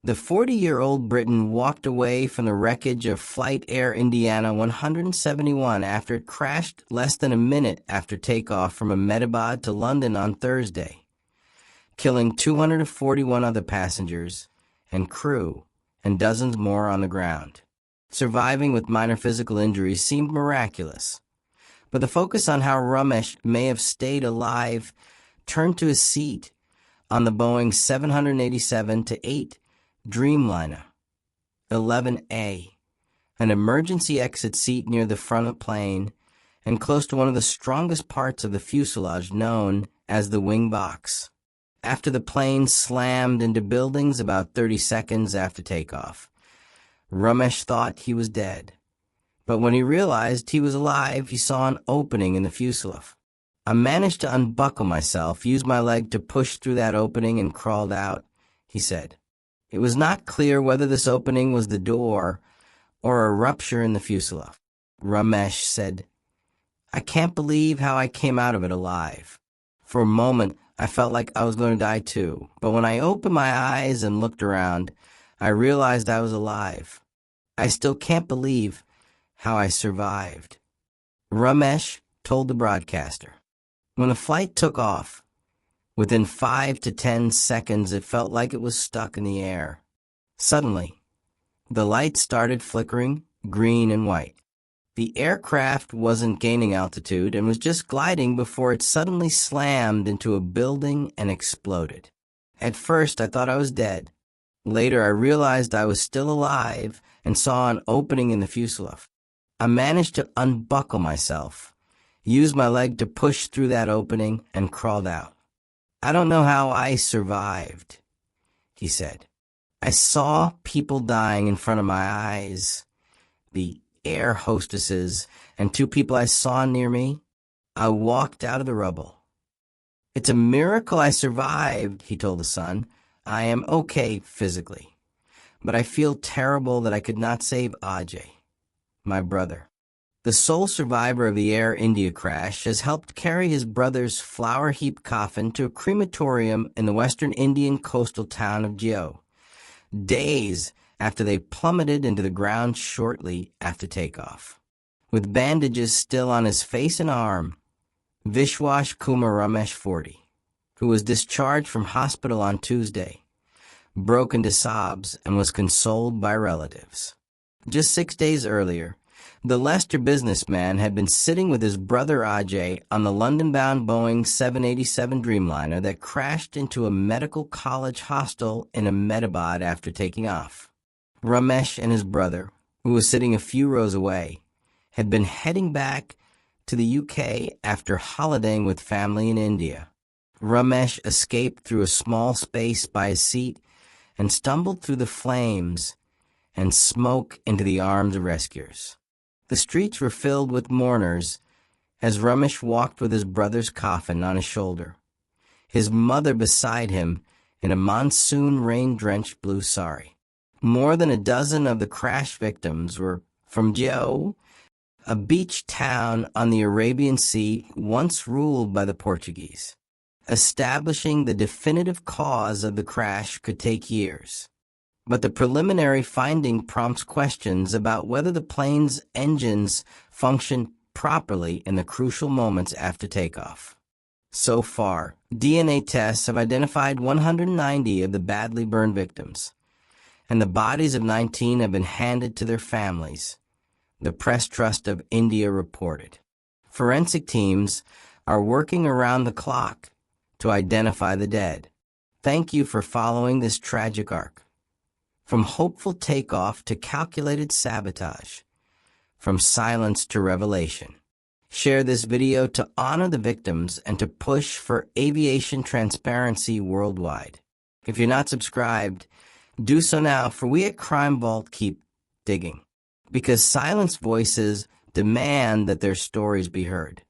The 40-year-old Briton walked away from the wreckage of Flight Air Indiana 171 after it crashed less than a minute after takeoff from Ahmedabad to London on Thursday, killing 241 other passengers and crew and dozens more on the ground. Surviving with minor physical injuries seemed miraculous, but the focus on how Ramesh may have stayed alive turned to his seat on the Boeing 787-8 Dreamliner 11A, an emergency exit seat near the front of the plane and close to one of the strongest parts of the fuselage known as the wing box. After the plane slammed into buildings about 30 seconds after takeoff, Ramesh thought he was dead. But when he realized he was alive, he saw an opening in the fuselage. "I managed to unbuckle myself, used my leg to push through that opening and crawled out," he said. It was not clear whether this opening was the door or a rupture in the fuselage. Ramesh said, "I can't believe how I came out of it alive. For a moment, I felt like I was going to die too, but when I opened my eyes and looked around, I realized I was alive. I still can't believe how I survived," Ramesh told the broadcaster. When the flight took off, within 5 to 10 seconds, it felt like it was stuck in the air. Suddenly, the lights started flickering, green and white. The aircraft wasn't gaining altitude and was just gliding before it suddenly slammed into a building and exploded. At first, I thought I was dead. Later, I realized I was still alive and saw an opening in the fuselage. I managed to unbuckle myself, used my leg to push through that opening, and crawled out. I don't know how I survived," he said. "I saw people dying in front of my eyes, the air hostesses and 2 people I saw near me. I walked out of the rubble. It's a miracle I survived," he told The Sun. "I am okay physically, but I feel terrible that I could not save Ajay, my brother." The sole survivor of the Air India crash has helped carry his brother's flower-heaped coffin to a crematorium in the western Indian coastal town of Jio, days after they plummeted into the ground shortly after takeoff. With bandages still on his face and arm, Vishwas Kumar Ramesh, 40, who was discharged from hospital on Tuesday, broke into sobs and was consoled by relatives. Just 6 days earlier, the Leicester businessman had been sitting with his brother Ajay on the London-bound Boeing 787 Dreamliner that crashed into a medical college hostel in Ahmedabad after taking off. Ramesh and his brother, who was sitting a few rows away, had been heading back to the UK after holidaying with family in India. Ramesh escaped through a small space by his seat and stumbled through the flames and smoke into the arms of rescuers. The streets were filled with mourners as Ramesh walked with his brother's coffin on his shoulder, his mother beside him in a monsoon rain-drenched blue sari. More than a dozen of the crash victims were from Jio, a beach town on the Arabian Sea once ruled by the Portuguese. Establishing the definitive cause of the crash could take years, but the preliminary finding prompts questions about whether the plane's engines functioned properly in the crucial moments after takeoff. So far, DNA tests have identified 190 of the badly burned victims, and the bodies of 19 have been handed to their families, the Press Trust of India reported. Forensic teams are working around the clock to identify the dead. Thank you for following this tragic arc. From hopeful takeoff to calculated sabotage, from silence to revelation. Share this video to honor the victims and to push for aviation transparency worldwide. If you're not subscribed, do so now, for we at Crime Vault keep digging, because silenced voices demand that their stories be heard.